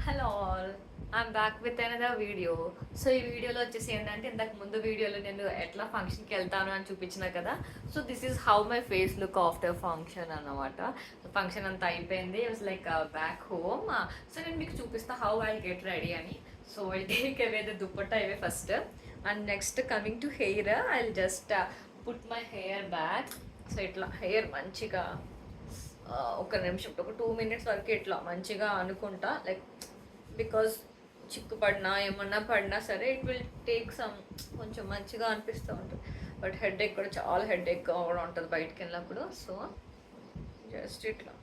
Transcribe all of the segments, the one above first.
Hello all, I'm back with another video. So ఈ వీడియోలో వచ్చేసి ఏంటంటే ఇంతకు ముందు వీడియోలో నేను ఎట్లా ఫంక్షన్కి వెళ్తాను అని చూపించిన కదా. So this is how my face look after function అనమాట. ఫంక్షన్ అంతా అయిపోయింది, it's like back home. So నేను మీకు చూపిస్తా హౌ ఐ గెట్ రెడీ అని. So I take away the dupatta away first. And next coming to hair, I just put my hair back. So ఇట్లా hair మంచిగా ఒక నిమిషం, ఒక 2 minutes వరకు ఇట్లా మంచిగా అనుకుంటా, లైక్ బికాజ్ చిక్కు పడినా ఏమన్నా పడినా సరే ఇట్ విల్ టేక్ సమ్, కొంచెం మంచిగా అనిపిస్తూ ఉంటుంది. బట్ హెడ్ ఏక్ కూడా చాలా హెడ్ ఏక్గా కూడా ఉంటుంది బయటికి వెళ్ళినప్పుడు. సో జస్ట్ ఇట్లా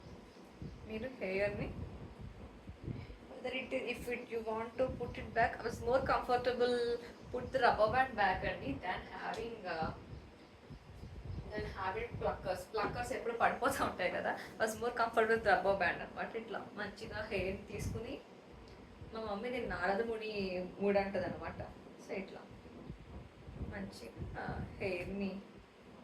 మీరు హెయిర్ని, whether it is, if it you want to put it back, I was more comfortable put the rubber band back అండి than having ప్లక్కర్స్ ఎప్పుడు పడిపోతూ ఉంటాయి కదా. Was more comfortable with rubber band అనమాట. ఇట్లా మంచిగా హెయిర్ తీసుకుని, మా మమ్మీ దీన్ని నారద ముడి అంటది అనమాట. సో ఇట్లా మంచి హెయిర్ని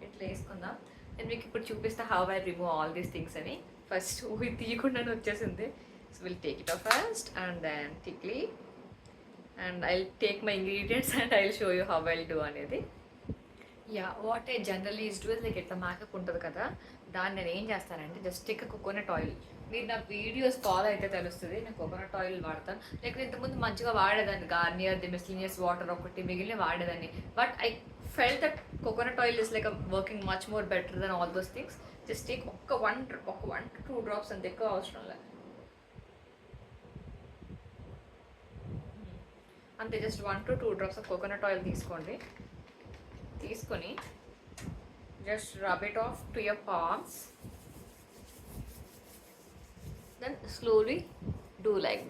ఇట్లా వేసుకుందాం. నేను మీకు ఇప్పుడు చూపిస్తా how I remove all these things అని. ఫస్ట్ ఊహి తీయకుండానే వచ్చేసింది. So will take it off first and then thickly, and I take my ingredients and I show you how I'll do అనేది. Yeah, what I generally is do is like ఇట్లా makeup ఉంటుంది కదా, దాన్ని నేను ఏం చేస్తానంటే జస్ట్ ఇక coconut oil. మీరు నా వీడియోస్ ఫాలో అయితే తెలుస్తుంది, నేను కోకోనట్ ఆయిల్ వాడతాను. లేకపోతే ఇంతకుముందు మంచిగా వాడేదాన్ని గార్నియర్ ది మిస్లీనియస్ వాటర్ ఒకటి మిగిలిన వాడేదాన్ని. But I felt that coconut oil is like working much more better than all those things. Just take ఒక 1 to 2 drops, అంత ఎక్కువ అవసరం లేదు. అంతే, just 1 to 2 drops of coconut oil తీసుకోండి. తీసుకొని just rub it off to your palms, then slowly do like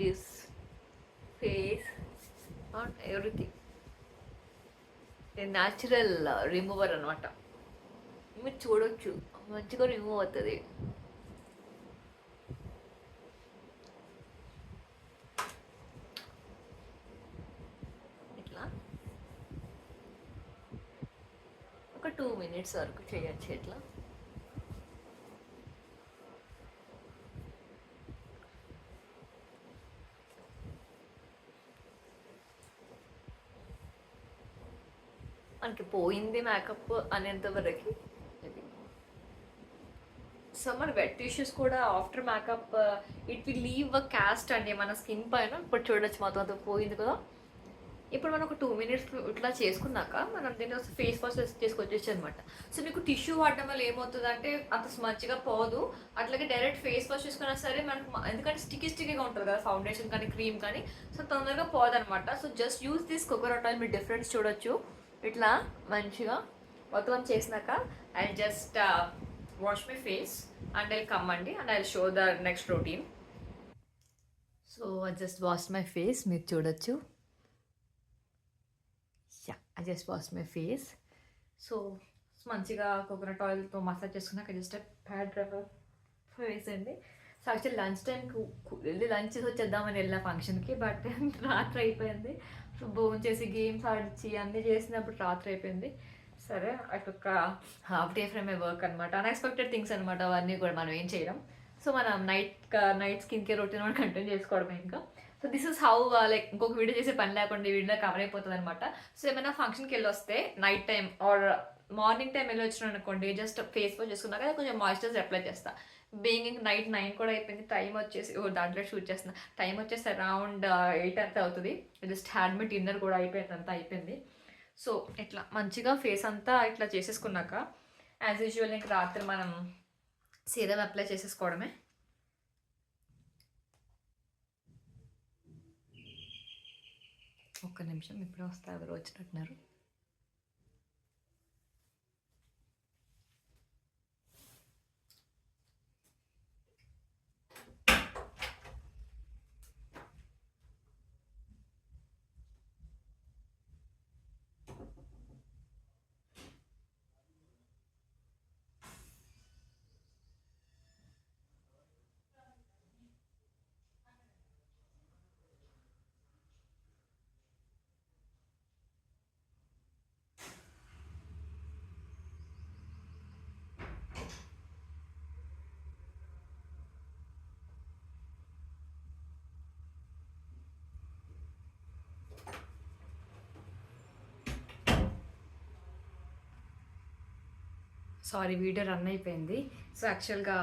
this face on everything. Natural remover అనమాట. మీరు చూడొచ్చు మంచిగా రిమూవ్ అవుతుంది. ఒక 2 minutes వరకు చేయొచ్చు ఇట్లా. మనకి పోయింది మేకప్ అనేంత వరకు. సో మన వెట్ టిష్యూస్ కూడా after makeup it will leave a caste అండి మన స్కిన్ పైన. ఇప్పుడు చూడొచ్చు మొత్తం అంతా పోయింది కదా. ఇప్పుడు మనం ఒక 2 minutes ఇట్లా చేసుకున్నాక మనం దీన్ని ఫేస్ వాష్ చేసుకొచ్చేసి అనమాట. సో మీకు టిష్యూ వాడడం వల్ల ఏమవుతుందంటే అంత మంచిగా పోదు. అట్లాగే డైరెక్ట్ ఫేస్ వాష్ చేసుకున్నా సరే మనకు, ఎందుకంటే స్టిక్కీగా ఉంటుంది కదా ఫౌండేషన్ కానీ క్రీమ్ కానీ, సో తొందరగా పోదనమాట. So just use this coconut oil, మీరు డిఫరెన్స్ చూడొచ్చు. ఇట్లా మంచిగా మొత్తం చేసినాక I just wash my face and I come అండి and I show the next routine. So I just wash my face, మీరు చూడొచ్చు. I just wash my face. So మంచిగా కోకోనట్ ఆయిల్తో మసాజ్ చేసుకున్నాక జస్ట్ ప్యాడ్ రబ్బర్ ఫేస్ అండి. So actually lunch టైంకి వెళ్ళి lunch చేసి వచ్చేద్దామని వెళ్ళిన ఫంక్షన్కి, బట్ రాత్రి అయిపోయింది. సో భోజనం చేసి గేమ్స్ ఆడిచి అన్నీ చేసినప్పుడు రాత్రి అయిపోయింది. సరే ఒక half day from my work అనమాట. అన్ఎక్స్పెక్టెడ్ థింగ్స్ అనమాట అవన్నీ కూడా మనం ఏం చేయడం. సో మనం నైట్ స్కిన్ కేర్ రొటీన్ మనం కంటిన్యూ చేసుకోవడమే ఇంకా. So this is how like ఇంకొక వీడియో చేసే పని లేకుండా ఈ వీడియో కవర్ అయిపోతుంది అనమాట. సో ఏమైనా ఫంక్షన్కి వెళ్ళి వస్తే night time or morning time వెళ్ళి వచ్చిన అనుకోండి, జస్ట్ ఫేస్ వాష్ చేసుకున్నాక కొంచెం మాయిశ్చరైజర్ అప్లై చేస్తా. బీయింగ్ నైట్ 9 కూడా అయిపోయింది. టైం వచ్చేసి దాంట్లో షూట్ చేస్తున్నా. టైం వచ్చేసి అరౌండ్ 8 అంతా అవుతుంది. జస్ట్ హ్యాడ్ మీ డిన్నర్ కూడా అయిపోయింది, అంతా అయిపోయింది. సో ఇట్లా మంచిగా ఫేస్ అంతా ఇట్లా చేసేసుకున్నాక యాజ్ యూజువల్ ఇంక రాత్రి మనం సీరం అప్లై చేసేసుకోవడమే. ఒక్క నిమిషం, ఇప్పుడు వస్తా, ఎవరు వచ్చినట్టున్నారు. సారీ వీడియో రన్ అయిపోయింది. సో యాక్చువల్గా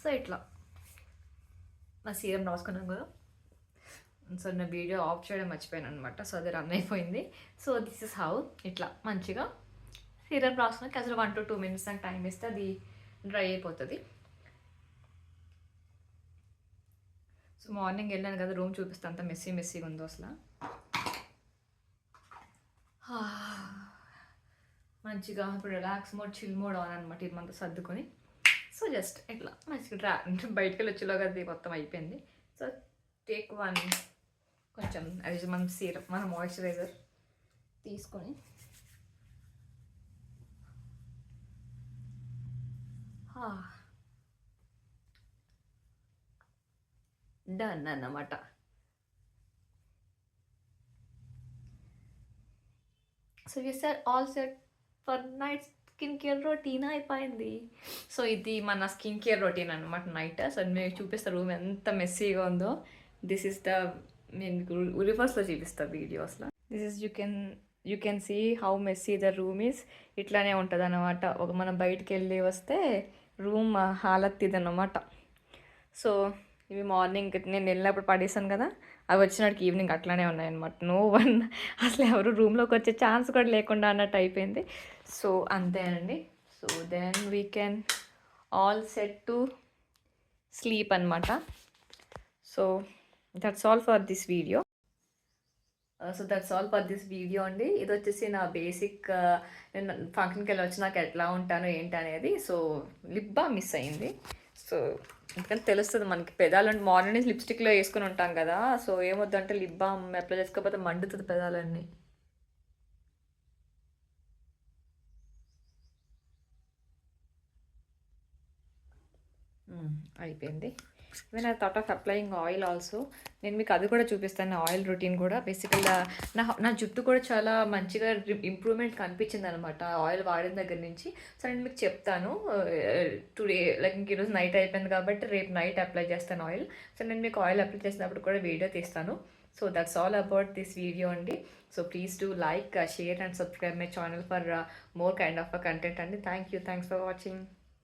సో ఇట్లా నా సీరం రాసుకున్నాను కదా. సో నా వీడియో ఆఫ్ చేయడం మర్చిపోయాను అనమాట. సో అది రన్ అయిపోయింది. సో దిస్ ఇస్ హౌ ఇట్లా మంచిగా సీరం రాసుకుని అసలు 1 to 2 minutes దాకా టైం ఇస్తే అది డ్రై అయిపోతుంది. సో మార్నింగ్ వెళ్ళాను కదా, రూమ్ చూపిస్తే అంత మెస్సీగా ఉందో అసలు. మంచిగా ఇప్పుడు relax mode, chill mode on అనమాట. ఇది మనతో సర్దుకొని సో జస్ట్ ఇట్లా మంచిగా బయటకు వెళ్ళి వచ్చేలాగా అది మొత్తం అయిపోయింది. సో టేక్ వన్ కొంచెం అది మన సీరం, మన మాయిశ్చరైజర్ తీసుకొని డన్ అన్నమాట. So yes are all set for night skin care routine అయిపోయింది. సో ఇది మన స్కిన్ కేర్ రొటీన్ అనమాట నైట్. సో నేను చూపిస్తా రూమ్ ఎంత మెస్సీగా ఉందో. దిస్ ఇస్ ద, నేను మీకు రివర్స్లో చూపిస్తా వీడియోస్లో. This is you can see how messy the room is. ఇట్లానే ఉంటుంది అనమాట. మనం బయటికి వెళ్ళి వస్తే రూమ్ హాలత్ ఇదన్నమాట. సో ఇవి మార్నింగ్ నేను వెళ్ళినప్పుడు పడేసాను కదా, అవి వచ్చినట్టుకి ఈవినింగ్ అట్లానే ఉన్నాయన్నమాట. నో వన్ అసలు ఎవరు రూమ్లోకి వచ్చే ఛాన్స్ కూడా లేకుండా అన్నట్టు అయిపోయింది. సో అంతేనండి. So then we can all set to sleep అనమాట. So that's all for this video. అండి. ఇది వచ్చేసి నా బేసిక్, నేను ఫంక్షన్కి వెళ్ళి వచ్చి నాకు ఎట్లా ఉంటాను ఏంటి అనేది. సో లిప్ బామ్ మిస్ అయింది. సో ఎందుకంటే తెలుస్తుంది మనకి పెదాలంటే మార్నింగ్ నుంచి లిప్స్టిక్లో వేసుకుని ఉంటాం కదా. సో ఏమొద్దంటే లిప్ బామ్ అప్లై చేసుకోకపోతే మండుతుంది పెదాలన్నీ. అయిపోయింది. Even I thought of applying oil also. నేను మీకు అది కూడా చూపిస్తాను, ఆయిల్ రొటీన్ కూడా. బేసికల్గా నా జుట్టు కూడా చాలా మంచిగా ఇంప్రూవ్మెంట్ కనిపించింది అనమాట ఆయిల్ వాడిన దగ్గర నుంచి. సో నేను మీకు చెప్తాను టుడే, లైక్ ఇంక ఈరోజు నైట్ అయిపోయింది కాబట్టి రేపు నైట్ అప్లై చేస్తాను ఆయిల్. సో నేను మీకు ఆయిల్ అప్లై చేసినప్పుడు కూడా వీడియో తీస్తాను. So that's all about this video అండి. So please do like, share and subscribe my channel for more kind of content అండి. Thanks for watching.